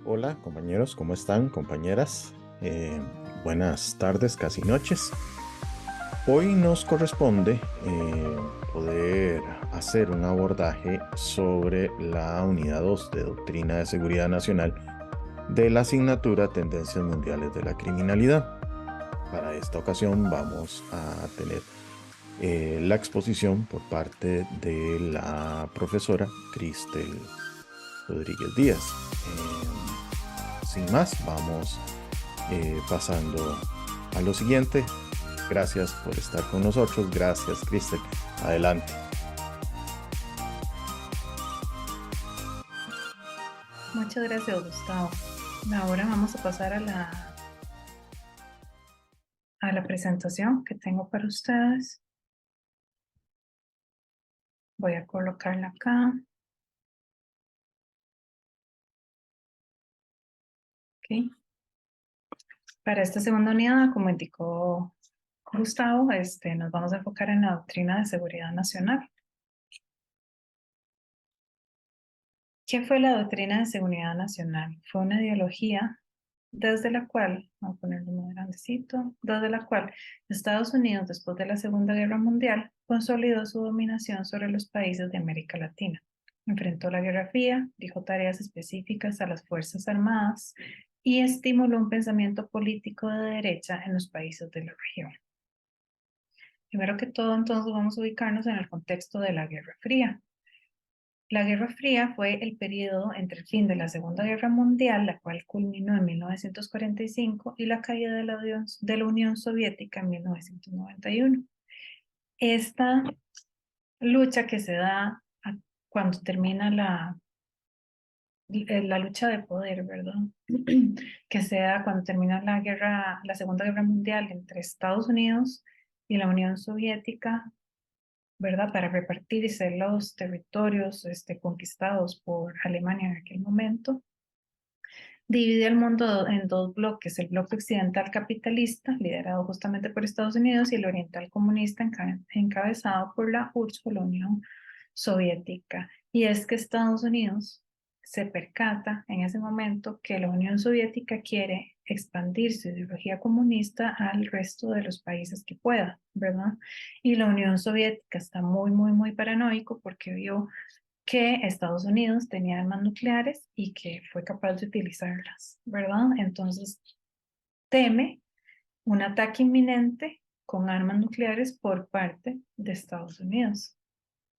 Hola compañeros, ¿cómo están compañeras? Buenas tardes, casi noches. Hoy nos corresponde poder hacer un abordaje sobre la unidad 2 de Doctrina de Seguridad Nacional de la asignatura Tendencias Mundiales de la Criminalidad. Para esta ocasión vamos a tener la exposición por parte de la profesora Cristel Rodríguez Díaz. Sin más, vamos pasando a lo siguiente. Gracias por estar con nosotros. Gracias, Cristel. Adelante. Muchas gracias, Gustavo. Ahora vamos a pasar a la presentación que tengo para ustedes. Voy a colocarla acá. Okay. Para esta segunda unidad, como indicó Gustavo, nos vamos a enfocar en la doctrina de seguridad nacional. ¿Qué fue la doctrina de seguridad nacional? Fue una ideología desde la cual, vamos a ponerlo muy grandecito, desde la cual Estados Unidos, después de la Segunda Guerra Mundial, consolidó su dominación sobre los países de América Latina. Enfrentó la Guerra Fría, dijo tareas específicas a las Fuerzas Armadas y estimuló un pensamiento político de derecha en los países de la región. Primero que todo, entonces, vamos a ubicarnos en el contexto de la Guerra Fría. La Guerra Fría fue el periodo entre el fin de la Segunda Guerra Mundial, la cual culminó en 1945, y la caída de la Unión Soviética en 1991. Esta lucha que se da cuando termina la lucha de poder, ¿verdad? Que se da cuando termina la Segunda Guerra Mundial entre Estados Unidos y la Unión Soviética, ¿verdad? Para repartirse los territorios conquistados por Alemania en aquel momento. Divide el mundo en dos bloques: el bloque occidental capitalista, liderado justamente por Estados Unidos, y el oriental comunista, encabezado por la URSS, o la Unión Soviética. Y es que Estados Unidos se percata en ese momento que la Unión Soviética quiere expandir su ideología comunista al resto de los países que pueda, ¿verdad? Y la Unión Soviética está muy, muy, muy paranoico porque vio que Estados Unidos tenía armas nucleares y que fue capaz de utilizarlas, ¿verdad? Entonces teme un ataque inminente con armas nucleares por parte de Estados Unidos.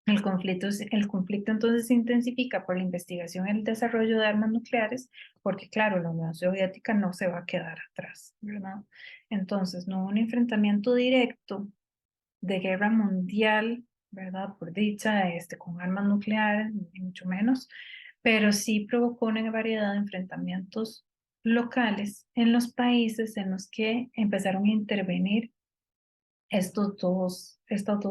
El conflicto entonces se intensifica por la investigación y el desarrollo de armas nucleares, porque claro, la Unión Soviética no se va a quedar atrás, ¿verdad? Entonces no hubo un enfrentamiento directo de guerra mundial, ¿verdad? Por dicha, con armas nucleares, ni mucho menos, pero sí provocó una variedad de enfrentamientos locales en los países en los que empezaron a intervenir estas dos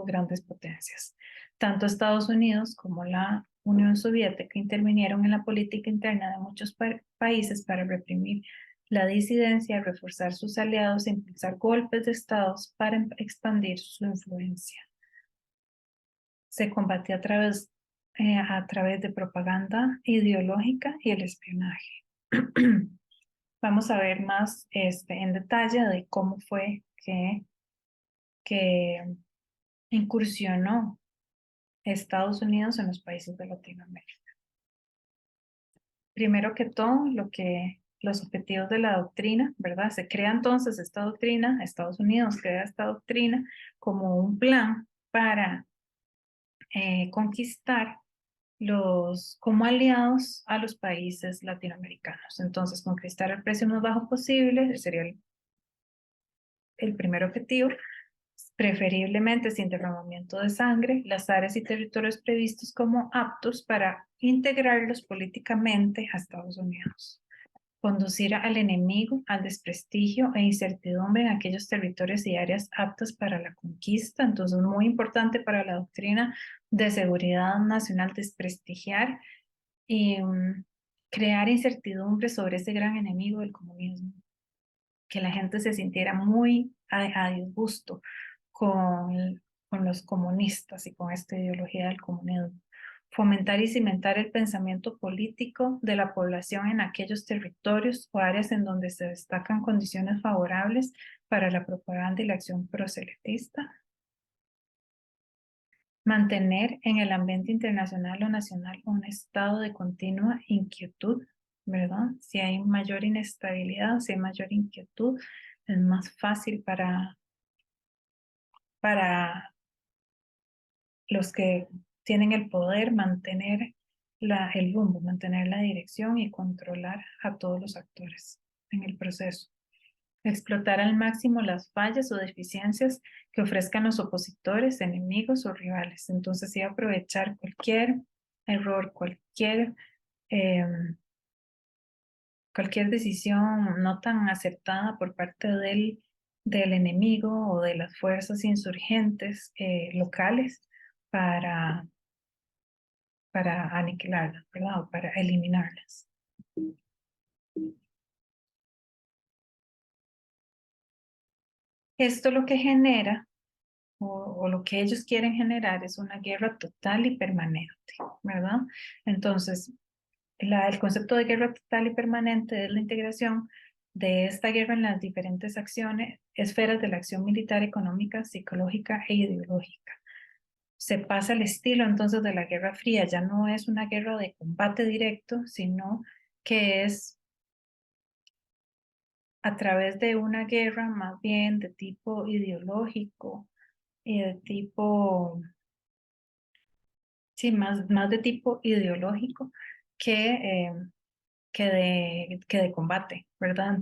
grandes potencias. Tanto Estados Unidos como la Unión Soviética intervinieron en la política interna de muchos países para reprimir la disidencia, reforzar sus aliados e impulsar golpes de estados para expandir su influencia. Se combatió a través de propaganda ideológica y el espionaje. Vamos a ver más en detalle de cómo fue que incursionó Estados Unidos en los países de Latinoamérica. Primero que todo, los objetivos de la doctrina, ¿verdad? Se crea entonces esta doctrina, Estados Unidos crea esta doctrina como un plan para conquistar como aliados a los países latinoamericanos. Entonces, conquistar el precio más bajo posible sería el primer objetivo, preferiblemente sin derramamiento de sangre, las áreas y territorios previstos como aptos para integrarlos políticamente a Estados Unidos. Conducir al enemigo al desprestigio e incertidumbre en aquellos territorios y áreas aptas para la conquista. Entonces, muy importante para la doctrina de seguridad nacional desprestigiar y crear incertidumbre sobre ese gran enemigo del comunismo, que la gente se sintiera muy a disgusto con los comunistas y con esta ideología del comunismo. fomentar y cimentar el pensamiento político de la población en aquellos territorios o áreas en donde se destacan condiciones favorables para la propaganda y la acción proselitista. Mantener en el ambiente internacional o nacional un estado de continua inquietud, ¿verdad? Si hay mayor inestabilidad, si hay mayor inquietud, es más fácil para los que tienen el poder mantener el rumbo, mantener la dirección y controlar a todos los actores en el proceso. Explotar al máximo las fallas o deficiencias que ofrezcan los opositores, enemigos o rivales. Entonces, sí, aprovechar cualquier error, eh, cualquier decisión no tan acertada por parte del enemigo o de las fuerzas insurgentes locales para, para aniquilarlas, ¿verdad? O para eliminarlas. Esto lo que genera o lo que ellos quieren generar es una guerra total y permanente, ¿verdad? Entonces, el concepto de guerra total y permanente es la integración de esta guerra en las diferentes acciones, esferas de la acción militar, económica, psicológica e ideológica. Se pasa el estilo entonces de la Guerra Fría, ya no es una guerra de combate directo, sino que es a través de una guerra más bien de tipo ideológico y de tipo, sí, más de tipo ideológico que, eh, que de combate, ¿verdad?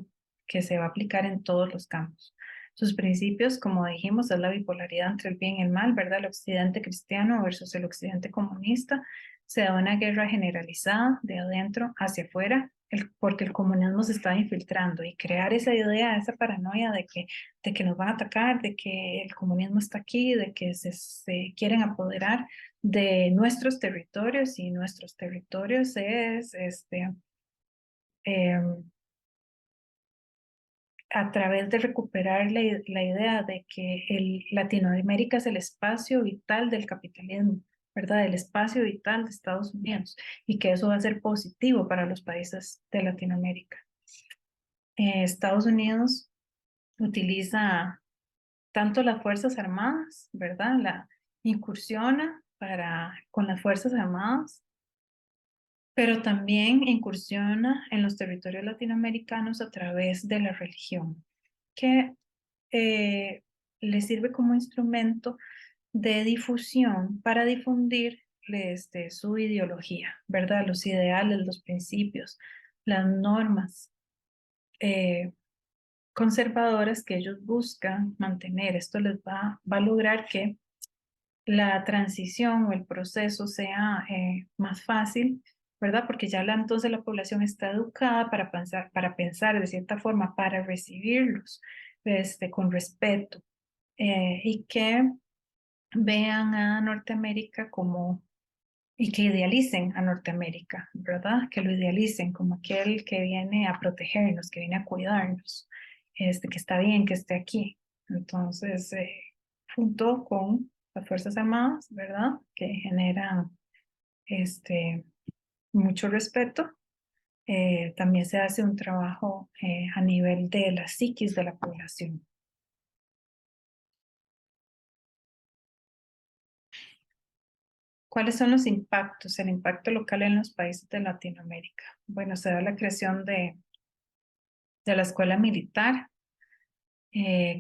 Que se va a aplicar en todos los campos. Sus principios, como dijimos, es la bipolaridad entre el bien y el mal, ¿verdad? El occidente cristiano versus el occidente comunista. Se da una guerra generalizada de adentro hacia afuera, porque el comunismo se está infiltrando y crear esa idea, esa paranoia de que nos van a atacar, de que el comunismo está aquí, de que se quieren apoderar de nuestros territorios y nuestros territorios es eh, a través de recuperar la idea de que Latinoamérica es el espacio vital del capitalismo, ¿verdad? El espacio vital de Estados Unidos y que eso va a ser positivo para los países de Latinoamérica. Estados Unidos utiliza tanto las Fuerzas Armadas, ¿verdad? Incursiona con las Fuerzas Armadas, pero también incursiona en los territorios latinoamericanos a través de la religión, que eh, le sirve como instrumento de difusión para difundir su ideología, ¿verdad? Los ideales, los principios, las normas eh, conservadoras que ellos buscan mantener. Esto va a lograr que la transición o el proceso sea más fácil, ¿verdad? Porque ya entonces la población está educada para pensar de cierta forma, para recibirlos con respeto y que vean a Norteamérica como, y que idealicen a Norteamérica, ¿verdad? Que lo idealicen como aquel que viene a protegernos, que viene a cuidarnos, que está bien que esté aquí. Entonces, junto con las Fuerzas Armadas, ¿verdad? Que generan mucho respeto. También se hace un trabajo a nivel de la psiquis de la población. ¿Cuáles son los impactos? El impacto local en los países de Latinoamérica. Bueno, se da la creación de la escuela militar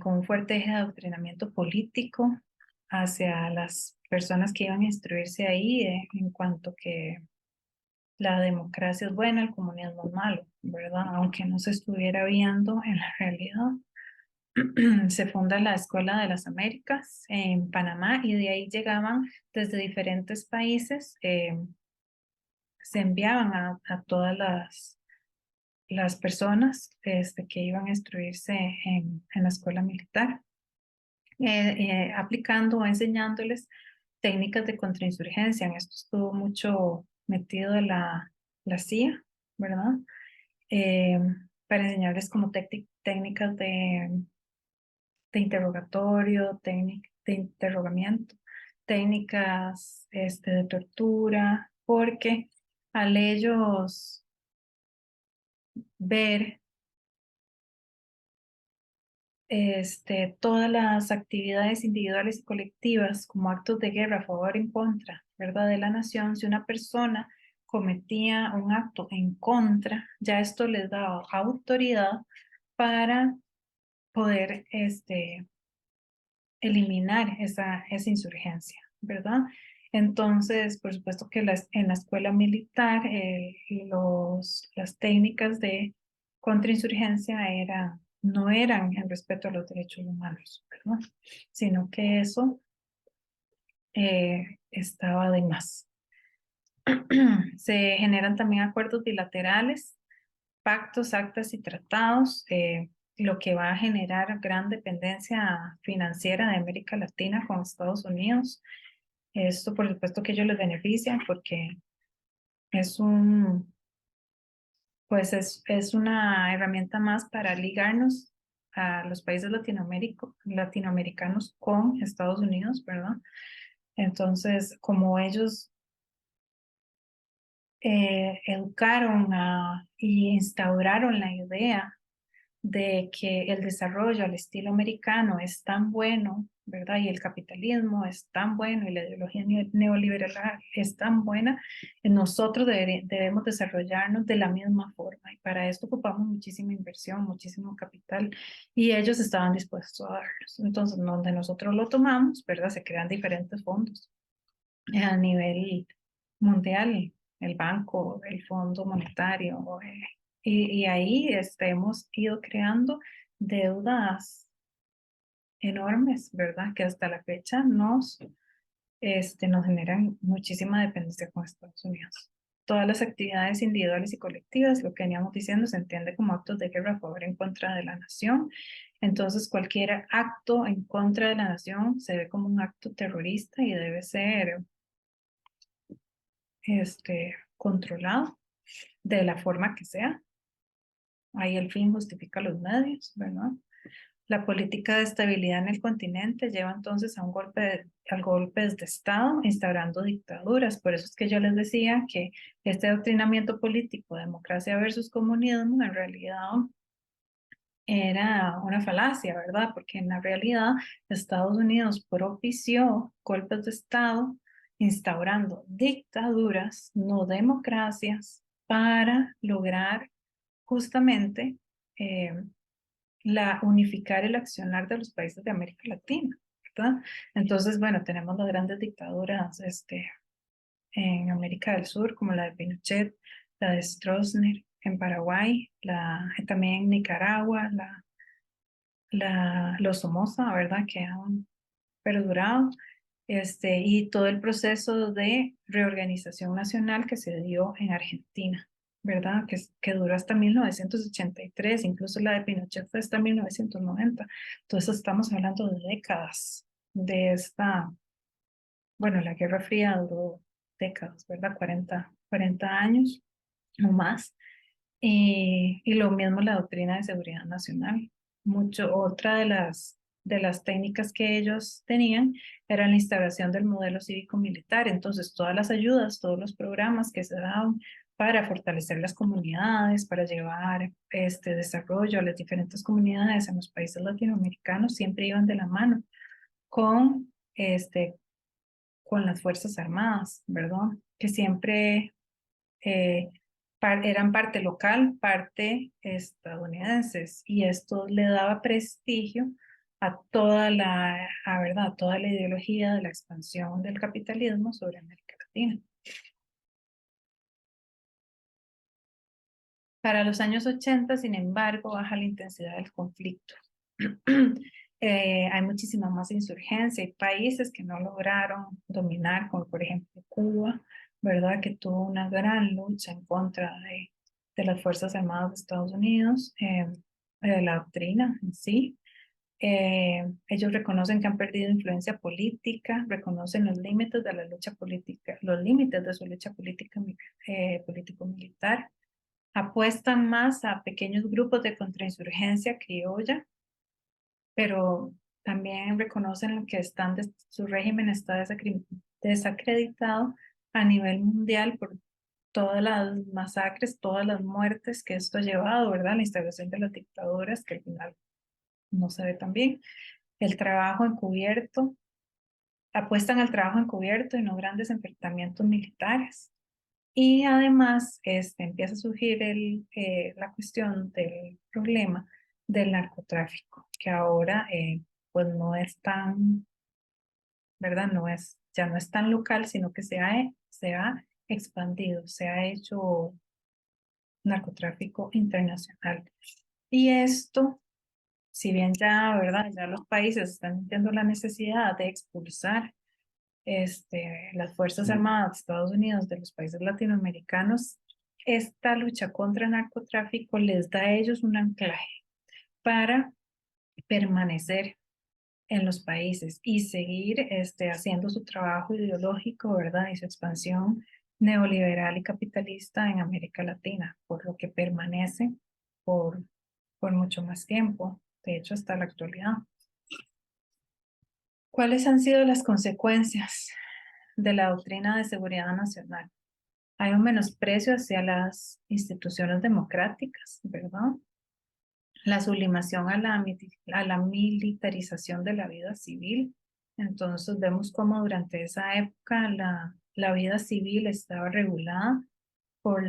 con un fuerte eje de adoctrinamiento político hacia las personas que iban a instruirse ahí en cuanto que la democracia es buena, el comunismo es malo, ¿verdad? Aunque no se estuviera viendo en la realidad. Se funda la Escuela de las Américas en Panamá y de ahí llegaban desde diferentes países, se enviaban a todas las personas que iban a instruirse en la escuela militar, aplicando o enseñándoles técnicas de contrainsurgencia. En esto estuvo mucho metido la CIA, ¿verdad? Eh, para enseñarles como técnicas de interrogatorio, de interrogamiento, técnicas de tortura, porque al ellos ver todas las actividades individuales y colectivas como actos de guerra a favor o en contra, ¿verdad? De la nación, si una persona cometía un acto en contra, ya esto les daba autoridad para poder eliminar esa insurgencia, ¿verdad? Entonces, por supuesto que en la escuela militar las técnicas de contrainsurgencia no eran en respeto a los derechos humanos, ¿verdad? Sino que eso estaba de más. Se generan también acuerdos bilaterales, pactos, actas y tratados, lo que va a generar gran dependencia financiera de América Latina con Estados Unidos. Esto, por supuesto, que ellos les beneficia porque es es una herramienta más para ligarnos a los países latinoamericanos con Estados Unidos, ¿verdad? Entonces, como ellos educaron y instauraron la idea de que el desarrollo al estilo americano es tan bueno, ¿verdad? Y el capitalismo es tan bueno y la ideología neoliberal es tan buena, nosotros debemos desarrollarnos de la misma forma y para esto ocupamos muchísima inversión, muchísimo capital y ellos estaban dispuestos a darlos. Entonces, donde nosotros lo tomamos, ¿verdad? Se crean diferentes fondos a nivel mundial, el Banco, el Fondo Monetario, y ahí hemos ido creando deudas enormes, ¿verdad? Que hasta la fecha nos generan muchísima dependencia con Estados Unidos. Todas las actividades individuales y colectivas, lo que veníamos diciendo, se entiende como actos de guerra a favor en contra de la nación. Entonces, cualquier acto en contra de la nación se ve como un acto terrorista y debe ser controlado de la forma que sea. Ahí el fin justifica los medios, ¿verdad? La política de estabilidad en el continente lleva entonces al golpes de Estado, instaurando dictaduras. Por eso es que yo les decía que este adoctrinamiento político, democracia versus comunismo, en realidad era una falacia, ¿verdad? Porque en la realidad Estados Unidos propició golpes de Estado instaurando dictaduras, no democracias, para lograr justamente eh, unificar el accionar de los países de América Latina, ¿verdad? Entonces, bueno, tenemos las grandes dictaduras en América del Sur, como la de Pinochet, la de Stroessner en Paraguay, también en Nicaragua, los Somoza, ¿verdad? Que han perdurado, y todo el proceso de reorganización nacional que se dio en Argentina, ¿verdad? Que duró hasta 1983, incluso la de Pinochet fue hasta 1990. Entonces estamos hablando de décadas de bueno, la Guerra Fría duró décadas, ¿verdad? 40 años o más. Y lo mismo la doctrina de seguridad nacional. Otra de las técnicas que ellos tenían era la instauración del modelo cívico-militar. Entonces, todas las ayudas, todos los programas que se daban para fortalecer las comunidades, para llevar este desarrollo a las diferentes comunidades en los países latinoamericanos, siempre iban de la mano con, con las Fuerzas Armadas, ¿verdad? Que siempre eh, eran parte local, parte estadounidenses, y esto le daba prestigio ¿verdad? A toda la ideología de la expansión del capitalismo sobre América Latina. Para los años 80, sin embargo, baja la intensidad del conflicto. Hay muchísima más insurgencia. Hay países que no lograron dominar, como por ejemplo Cuba, ¿verdad? Que tuvo una gran lucha en contra de las Fuerzas Armadas de Estados Unidos, de la doctrina en sí. Ellos reconocen que han perdido influencia política, reconocen los límites de la lucha política, los límites de su lucha política, político-militar. Apuestan más a pequeños grupos de contrainsurgencia criolla, pero también reconocen que su régimen está desacreditado a nivel mundial por todas las masacres, todas las muertes que esto ha llevado, ¿verdad? La instauración de las dictaduras, que al final no se ve tan bien. El trabajo encubierto, apuestan al trabajo encubierto y no grandes enfrentamientos militares. Y además empieza a surgir la cuestión del problema del narcotráfico, que ahora pues no es tan, ¿verdad? Ya no es tan local, sino que se ha expandido, se ha hecho narcotráfico internacional. Y esto, si bien ya, ¿verdad? Ya los países están sintiendo la necesidad de expulsar las Fuerzas Armadas de Estados Unidos de los países latinoamericanos, esta lucha contra el narcotráfico les da a ellos un anclaje para permanecer en los países y seguir haciendo su trabajo ideológico, ¿verdad? Y su expansión neoliberal y capitalista en América Latina, por lo que permanece por, por mucho más tiempo, de hecho hasta la actualidad. ¿Cuáles han sido las consecuencias de la doctrina de seguridad nacional? Hay un menosprecio hacia las instituciones democráticas, ¿verdad? La sublimación a la militarización de la vida civil. Entonces vemos cómo durante esa época la vida civil estaba regulada por,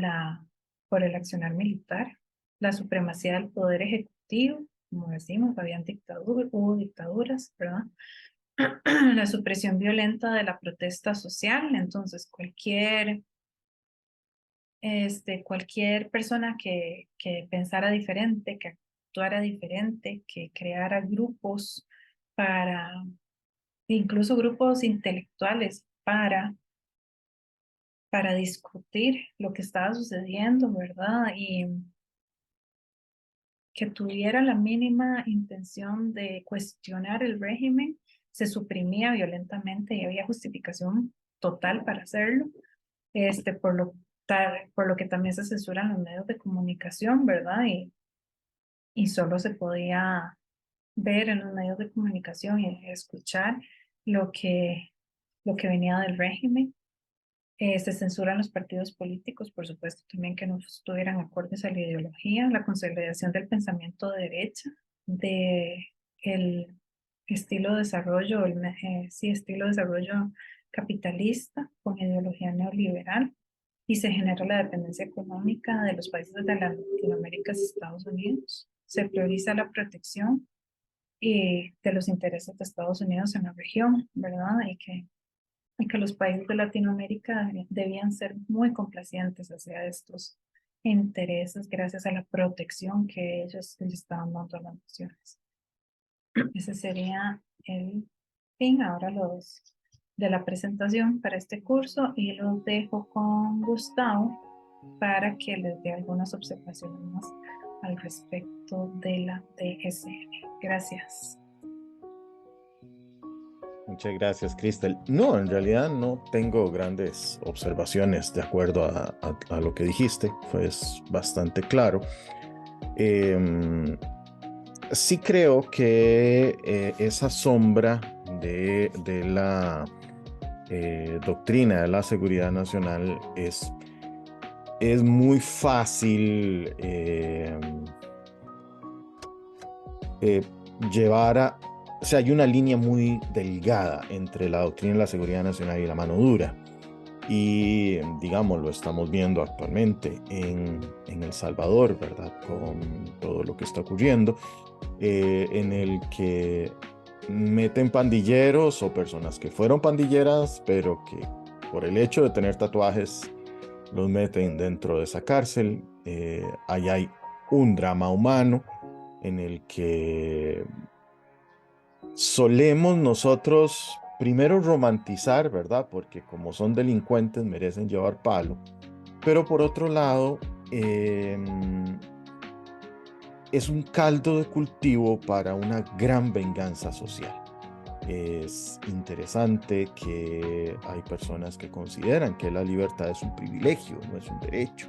por el accionar militar, la supremacía del poder ejecutivo, como decimos, hubo dictaduras, ¿verdad? La supresión violenta de la protesta social, entonces cualquier persona que pensara diferente, que actuara diferente, que creara grupos para, incluso grupos intelectuales para discutir lo que estaba sucediendo, ¿verdad? Y que tuviera la mínima intención de cuestionar el régimen, se suprimía violentamente y había justificación total para hacerlo, por lo que también se censuran los medios de comunicación, ¿verdad? Y solo se podía ver en los medios de comunicación y escuchar lo que, lo que venía del régimen. Se censuran los partidos políticos, por supuesto, también que no estuvieran acordes a la ideología, la consolidación del pensamiento de derecha, de el estilo de desarrollo, sí, estilo de desarrollo capitalista con ideología neoliberal, y se genera la dependencia económica de los países de Latinoamérica y Estados Unidos. Se prioriza la protección de los intereses de Estados Unidos en la región, ¿verdad? Y que los países de Latinoamérica debían ser muy complacientes hacia estos intereses gracias a la protección que ellos les estaban dando a las naciones. Ese sería el fin ahora de la presentación para este curso, y los dejo con Gustavo para que les dé algunas observaciones más al respecto de la DSM. Gracias. Muchas gracias, Crystal. No, en realidad no tengo grandes observaciones de acuerdo a lo que dijiste, fue bastante claro. Sí creo que esa sombra de la doctrina de la seguridad nacional es muy fácil llevar a... O sea, hay una línea muy delgada entre la doctrina de la seguridad nacional y la mano dura. Y, digamos, lo estamos viendo actualmente en El Salvador, ¿verdad? Con todo lo que está ocurriendo, en el que meten pandilleros o personas que fueron pandilleras, pero que por el hecho de tener tatuajes los meten dentro de esa cárcel. Ahí hay un drama humano en el que solemos nosotros primero romantizar, ¿verdad? Porque como son delincuentes merecen llevar palo. Pero por otro lado, es un caldo de cultivo para una gran venganza social. Es interesante que hay personas que consideran que la libertad es un privilegio, no es un derecho.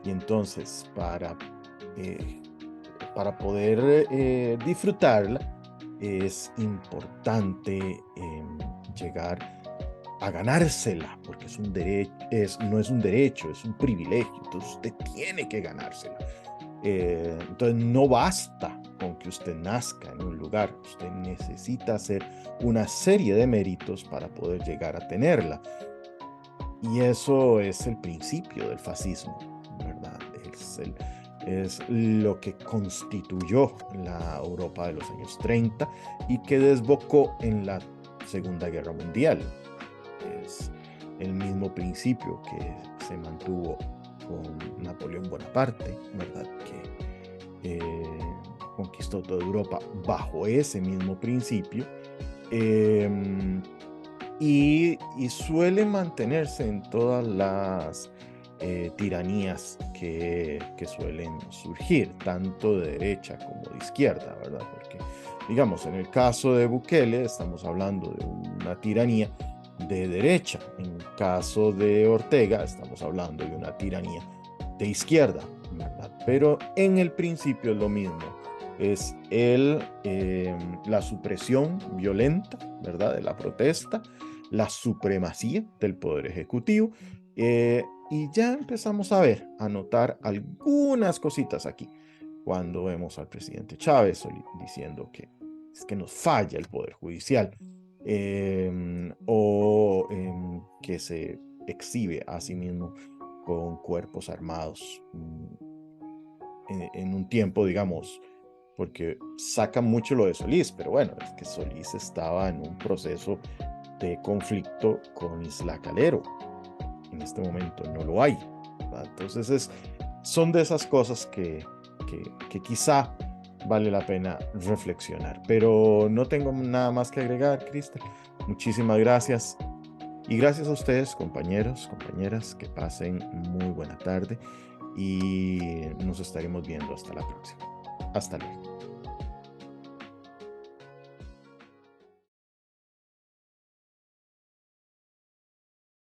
Y entonces, para poder disfrutarla, es importante llegar a ganársela, porque es un derecho, no es un derecho, es un privilegio, entonces usted tiene que ganársela. Entonces no basta con que usted nazca en un lugar, usted necesita hacer una serie de méritos para poder llegar a tenerla. Y eso es el principio del fascismo, ¿verdad? Es lo que constituyó la Europa de los años 30 y que desbocó en la Segunda Guerra Mundial. Es el mismo principio que se mantuvo con Napoleón Bonaparte, ¿verdad? Que conquistó toda Europa bajo ese mismo principio. Y suele mantenerse en todas las tiranías que suelen surgir, tanto de derecha como de izquierda, ¿verdad? Porque, digamos, en el caso de Bukele estamos hablando de una tiranía de derecha, en el caso de Ortega estamos hablando de una tiranía de izquierda, ¿verdad? Pero en el principio es lo mismo, es la supresión violenta, ¿verdad? De la protesta, la supremacía del poder ejecutivo, y ya empezamos a notar algunas cositas aquí, cuando vemos al presidente Chávez diciendo que es que nos falla el poder judicial, o que se exhibe a sí mismo con cuerpos armados en un tiempo, digamos, porque saca mucho lo de Solís, pero bueno, es que Solís estaba en un proceso de conflicto con Isla Calero. En este momento no lo hay, ¿verdad? Entonces son de esas cosas que quizá vale la pena reflexionar. Pero no tengo nada más que agregar, Krista. Muchísimas gracias. Y gracias a ustedes, compañeros, compañeras, que pasen muy buena tarde y nos estaremos viendo hasta la próxima. Hasta luego.